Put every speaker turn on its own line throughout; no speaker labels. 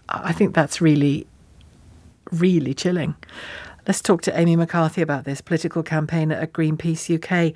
I think that's really, really chilling. Let's talk to Amy McCarthy about this, political campaigner at Greenpeace UK.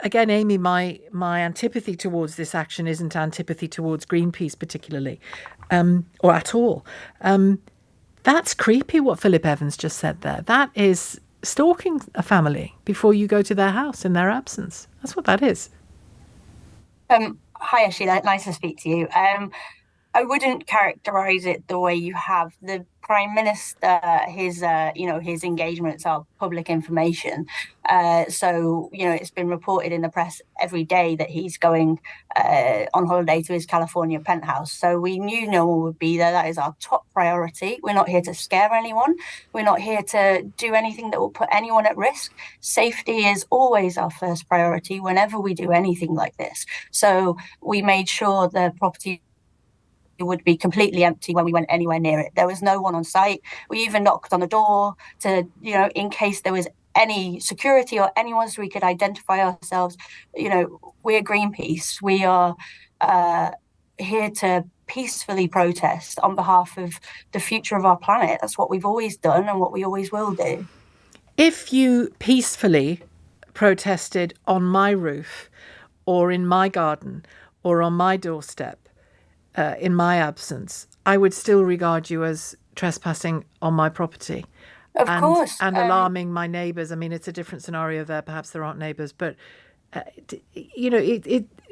Again, Amy, my antipathy towards this action isn't antipathy towards Greenpeace particularly, or at all. That's creepy what Philip Evans just said there. That is stalking a family before you go to their house in their absence. That's what that is.
Hi, Sheila. Nice to speak to you. I wouldn't characterize it the way you have. The Prime Minister, his engagements are public information. So, it's been reported in the press every day that he's going on holiday to his California penthouse. So we knew no one would be there. That is our top priority. We're not here to scare anyone. We're not here to do anything that will put anyone at risk. Safety is always our first priority whenever we do anything like this. So we made sure the property would be completely empty when we went anywhere near it. There was no one on site. We even knocked on the door to, in case there was any security or anyone, so we could identify ourselves. We're Greenpeace. We are here to peacefully protest on behalf of the future of our planet. That's what we've always done and what we always will do.
If you peacefully protested on my roof or in my garden or on my doorstep, in my absence, I would still regard you as trespassing on my property.
Of course.
And alarming my neighbours. I mean, it's a different scenario there. Perhaps there aren't neighbours. But,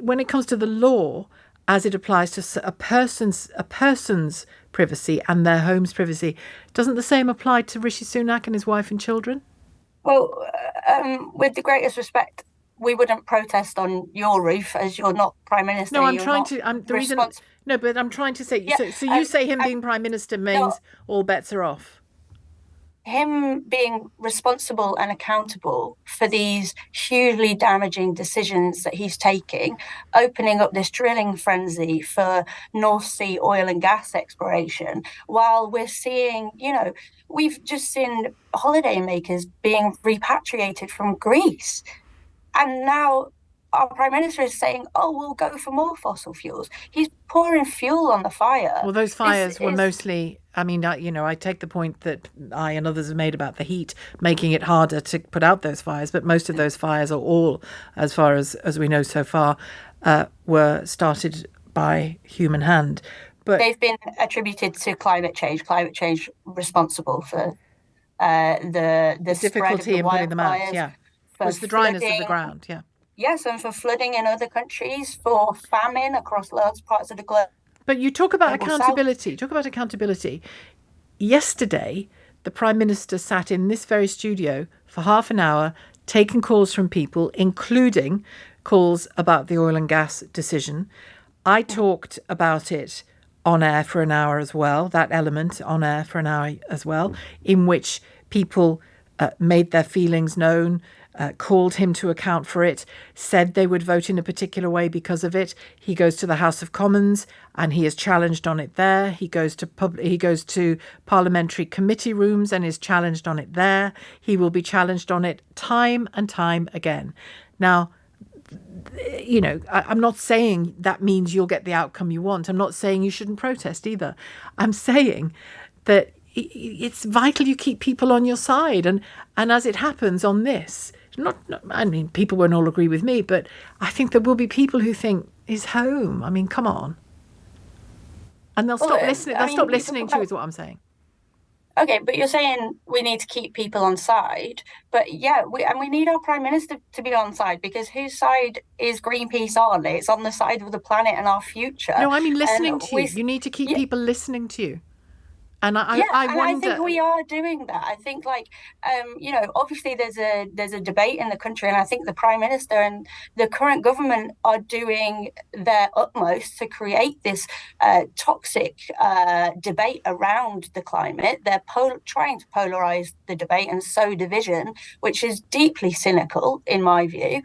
when it comes to the law, as it applies to a person's privacy and their home's privacy, doesn't the same apply to Rishi Sunak and his wife and children?
Well, with the greatest respect, we wouldn't protest on your roof as you're not Prime Minister.
No, I'm trying to say, yeah, so you say him being Prime Minister means all bets are off.
Him being responsible and accountable for these hugely damaging decisions that he's taking, opening up this drilling frenzy for North Sea oil and gas exploration, while we're seeing, we've just seen holidaymakers being repatriated from Greece. And now our Prime Minister is saying, we'll go for more fossil fuels. He's pouring fuel on the fire.
Well, those fires were mostly, I take the point that I and others have made about the heat, making it harder to put out those fires. But most of those fires, or all, as far as we know so far, were started by human hand. But
they've been attributed to climate change responsible for the
difficulty in putting them out, yeah. Was the dryness of the ground, yeah.
Yes, and for flooding in other countries, for famine across large parts of the globe.
But you talk about accountability. Yesterday, the Prime Minister sat in this very studio for half an hour, taking calls from people, including calls about the oil and gas decision. I talked about it on air for an hour as well, that element on air for an hour as well, in which people made their feelings known, called him to account for it, said they would vote in a particular way because of it. He goes to the House of Commons and he is challenged on it there. He goes to parliamentary committee rooms and is challenged on it there. He will be challenged on it time and time again. Now, I'm not saying that means you'll get the outcome you want. I'm not saying you shouldn't protest either. I'm saying that it's vital you keep people on your side. And as it happens on this, people won't all agree with me, but I think there will be people who think he's home. I mean, come on. And they'll stop listening. They'll stop listening to you is what I'm saying.
Okay, but you're saying we need to keep people on side. But yeah, we need our Prime Minister to be on side, because whose side is Greenpeace on? It's on the side of the planet and our future.
No, I mean listening to you. You need to keep people listening to you. And I wonder.
I think we are doing that. I think, obviously there's a debate in the country, and I think the Prime Minister and the current government are doing their utmost to create this toxic debate around the climate. They're trying to polarize the debate and sow division, which is deeply cynical in my view.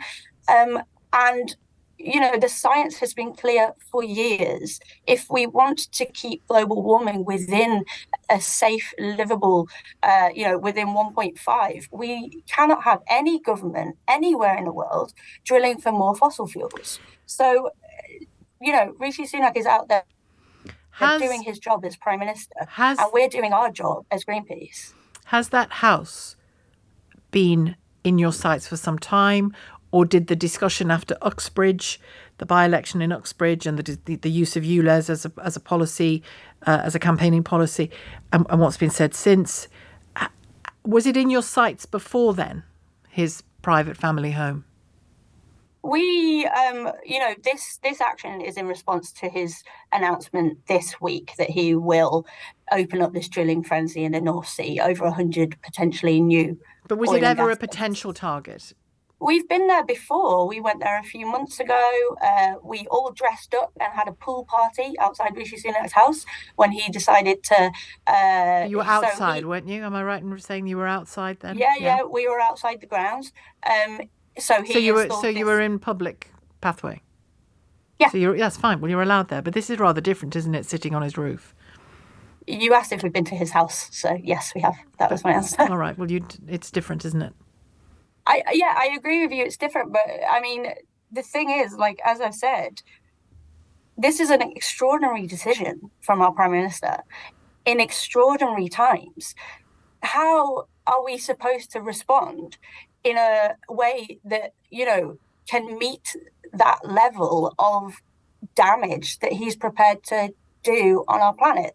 And the science has been clear for years. If we want to keep global warming within a safe, livable, within 1.5, we cannot have any government anywhere in the world drilling for more fossil fuels. So, Rishi Sunak is out there. They're doing his job as Prime Minister, and we're doing our job as Greenpeace.
Has that house been in your sights for some time, or did the discussion after Uxbridge, the by-election in Uxbridge, and the use of ULEZ as a policy, as a campaigning policy, and what's been said since, was it in your sights before then, his private family home?
We, this action is in response to his announcement this week that he will open up this drilling frenzy in the North Sea, over 100 potentially new.
But was it ever a potential target?
We've been there before. We went there a few months ago. We all dressed up and had a pool party outside Rishi Sunak's house when he decided to.
You were outside, weren't you? Am I right in saying you were outside then?
Yeah, we were outside the grounds. So you
were in public pathway.
Yeah.
That's fine. Well, you're allowed there, but this is rather different, isn't it? Sitting on his roof.
You asked if we've been to his house, so yes, we have. That was my answer.
All right. Well, it's different, isn't it?
I agree with you. It's different, but I mean, the thing is, like as I've said, this is an extraordinary decision from our Prime Minister in extraordinary times. How are we supposed to respond in a way that, can meet that level of damage that he's prepared to do on our planet?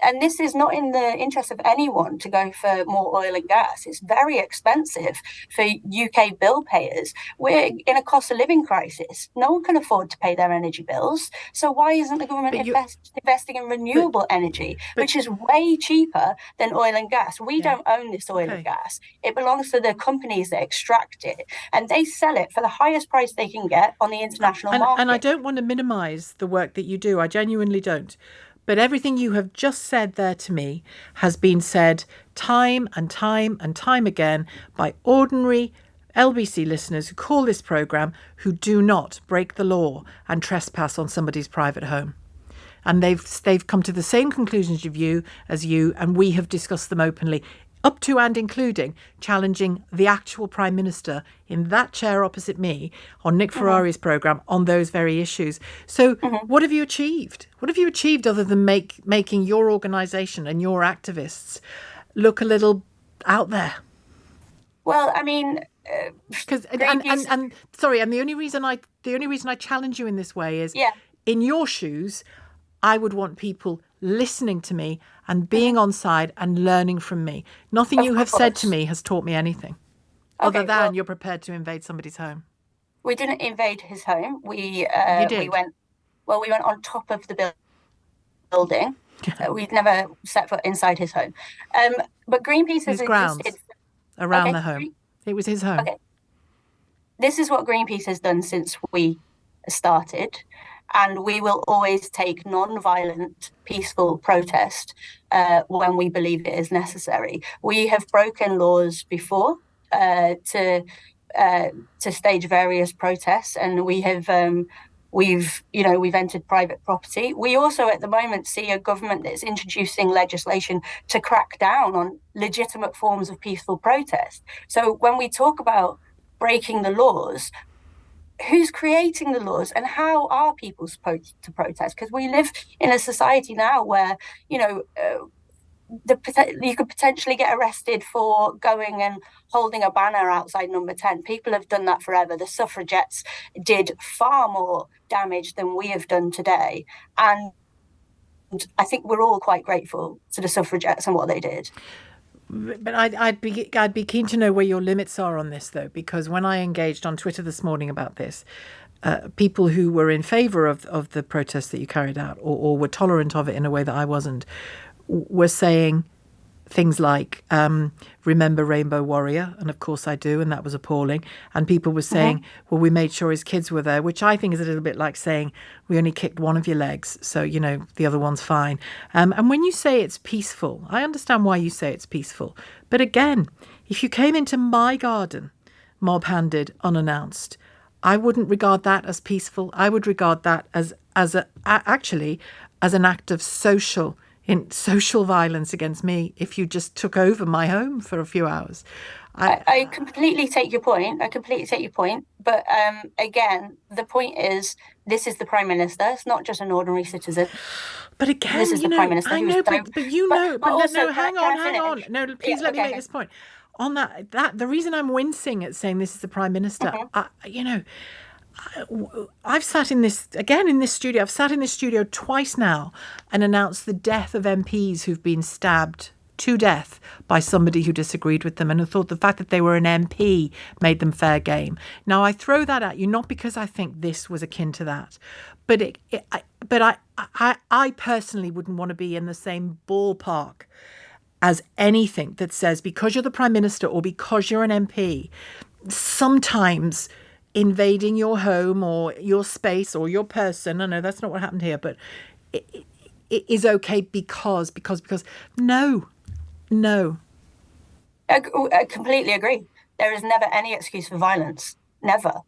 And this is not in the interest of anyone to go for more oil and gas. It's very expensive for UK bill payers. We're in a cost of living crisis. No one can afford to pay their energy bills. So why isn't the government investing in renewable energy, which is way cheaper than oil and gas? We don't own this oil and gas. It belongs to the companies that extract it, and they sell it for the highest price they can get on the international market.
And I don't want to minimise the work that you do. I genuinely don't. But everything you have just said there to me has been said time and time and time again by ordinary LBC listeners who call this programme, who do not break the law and trespass on somebody's private home. And they've come to the same conclusions as you, and we have discussed them openly, up to and including challenging the actual Prime Minister in that chair opposite me on Nick Ferrari's programme on those very issues. So what have you achieved? What have you achieved other than making your organisation and your activists look a little out there?
Well, I mean,
because and the only reason I challenge you in this way is in your shoes, I would want people listening to me and being on side and learning from me. Nothing you have said to me has taught me anything other than you're prepared to invade somebody's home.
We didn't invade his home. We went on top of the building. We'd never set foot inside his home. But Greenpeace has
existed around the home. It was his home.
Okay. This is what Greenpeace has done since we started. And we will always take non-violent, peaceful protest when we believe it is necessary. We have broken laws before to stage various protests, and we've entered private property. We also, at the moment, see a government that's introducing legislation to crack down on legitimate forms of peaceful protest. So when we talk about breaking the laws, who's creating the laws and how are people supposed to protest? Because we live in a society now where, you could potentially get arrested for going and holding a banner outside Number 10. People have done that forever. The suffragettes did far more damage than we have done today. And I think we're all quite grateful to the suffragettes and what they did.
But I'd be keen to know where your limits are on this, though, because when I engaged on Twitter this morning about this, people who were in favour of the protest that you carried out or were tolerant of it in a way that I wasn't, were saying things like, remember Rainbow Warrior? And of course I do, and that was appalling. And people were saying, well, we made sure his kids were there, which I think is a little bit like saying, we only kicked one of your legs, so, the other one's fine. And when you say it's peaceful, I understand why you say it's peaceful. But again, if you came into my garden, mob-handed, unannounced, I wouldn't regard that as peaceful. I would regard that as an act of social in social violence against me if you just took over my home for a few hours.
I completely take your point. But again, the point is, this is the Prime Minister. It's not just an ordinary citizen.
But again,
this is the Prime Minister.
I know, hang on. No, please let me make this point. On that the reason I'm wincing at saying this is the Prime Minister, I've sat in this studio. I've sat in this studio twice now and announced the death of MPs who've been stabbed to death by somebody who disagreed with them and who thought the fact that they were an MP made them fair game. Now, I throw that at you not because I think this was akin to that, but I personally wouldn't want to be in the same ballpark as anything that says because you're the Prime Minister or because you're an MP, sometimes invading your home or your space or your person, I know that's not what happened here, but it is okay because no.
I completely agree. There is never any excuse for violence. Never.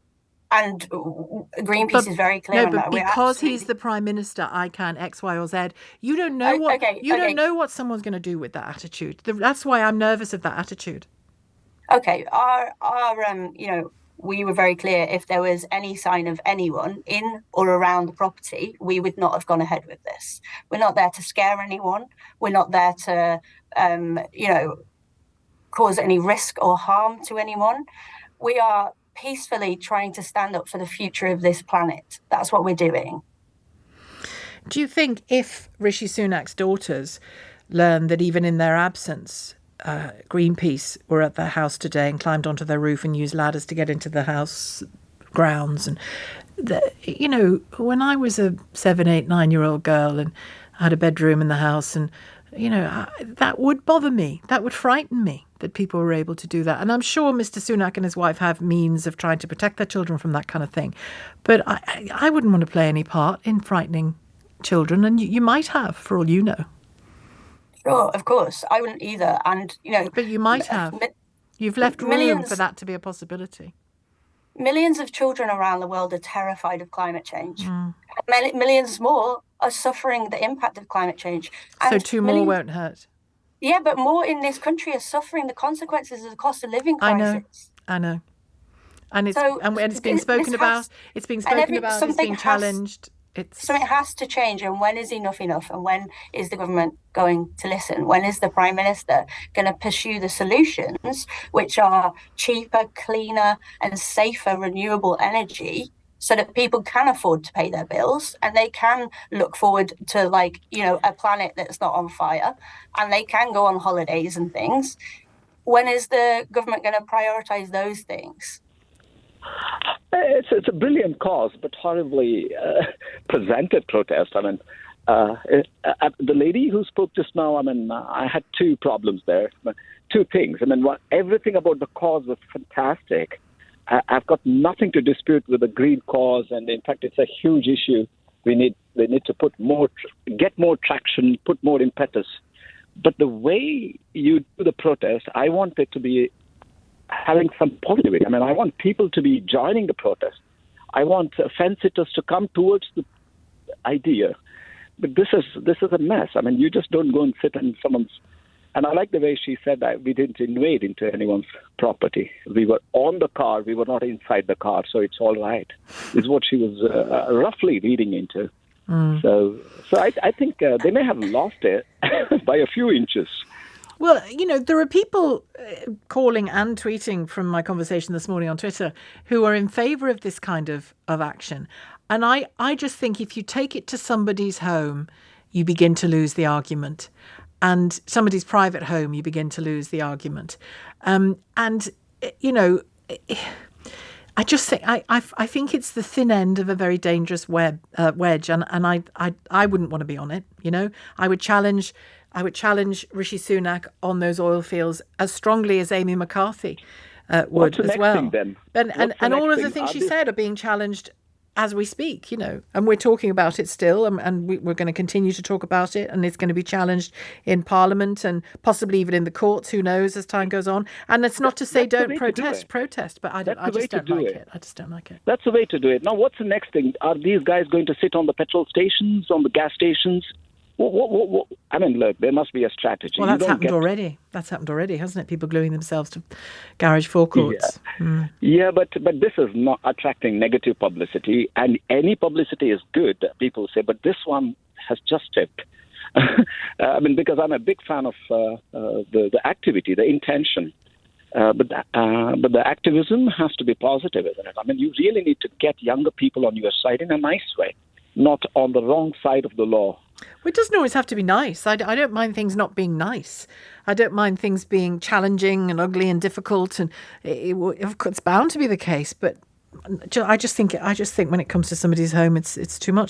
And Greenpeace is very clear on that.
No, but because he's the Prime Minister, I can X, Y, or Z. You don't know don't know what someone's going to do with that attitude. That's why I'm nervous of that attitude.
Okay, we were very clear. If there was any sign of anyone in or around the property, we would not have gone ahead with this. We're not there to scare anyone. We're not there to, cause any risk or harm to anyone. We are peacefully trying to stand up for the future of this planet. That's what we're doing.
Do you think if Rishi Sunak's daughters learn that even in their absence, Greenpeace were at their house today and climbed onto their roof and used ladders to get into the house grounds, and when I was a 7, 8, 9-year-old girl and I had a bedroom in the house, and that would bother me, that would frighten me that people were able to do that. And I'm sure Mr. Sunak and his wife have means of trying to protect their children from that kind of thing, but I wouldn't want to play any part in frightening children, and you might have, for all you know.
Sure, of course. I wouldn't either. And,
But you might have. You've left room for that to be a possibility.
Millions of children around the world are terrified of climate change. Millions more are suffering the impact of climate change.
And so 2 more won't hurt.
Yeah, but more in this country are suffering the consequences of the cost of living crisis.
I know. And it's being spoken about. It's being spoken about. It's being challenged.
Something has to change, and when is enough? And when is the government going to listen? When is the Prime Minister going to pursue the solutions, which are cheaper, cleaner and safer renewable energy, so that people can afford to pay their bills and they can look forward to a planet that's not on fire and they can go on holidays and things? When is the government going to prioritise those things?
It's a brilliant cause, but horribly presented protest. I mean, the lady who spoke just now, I had 2 problems there. 2 things. Everything about the cause was fantastic. I've got nothing to dispute with the green cause, and in fact, it's a huge issue. They need to get more traction, put more impetus. But the way you do the protest, I want it to be having some positivity. I want people to be joining the protest. I want fence sitters to come towards the idea. But this is a mess. You just don't go and sit in someone's. And I like the way she said that we didn't invade into anyone's property. We were on the car. We were not inside the car, so it's all right. Is what she was roughly reading into. So I think they may have lost it by a few inches.
Well, there are people calling and tweeting from my conversation this morning on Twitter who are in favour of this kind of action. And I just think if you take it to somebody's home, you begin to lose the argument. And somebody's private home, you begin to lose the argument. I just think I think it's the thin end of a very dangerous wedge, and I wouldn't want to be on it. I would challenge Rishi Sunak on those oil fields as strongly as Amy McCarthy would as well.
Thing,
and all of the things she said are being challenged as we speak, and we're talking about it still, and we're going to continue to talk about it, and it's going to be challenged in Parliament and possibly even in the courts, who knows, as time goes on. And it's not to say don't protest, but I just don't like it. I just don't like it.
That's the way to do it. Now, what's the next thing? Are these guys going to sit on the petrol stations, on the gas stations? I mean, look, there must be a strategy.
Well, that's happened already. That's happened already, hasn't it? People gluing themselves to garage forecourts.
Yeah, but this is not attracting negative publicity, and any publicity is good. People say, but this one has just tipped. I mean, because I'm a big fan of the activity, the intention. But the activism has to be positive, isn't it? I mean, you really need to get younger people on your side in a nice way, not on the wrong side of the law.
Well, it doesn't always have to be nice. I don't mind things not being nice. I don't mind things being challenging and ugly and difficult, and of course, it's bound to be the case. But I just think when it comes to somebody's home, it's too much.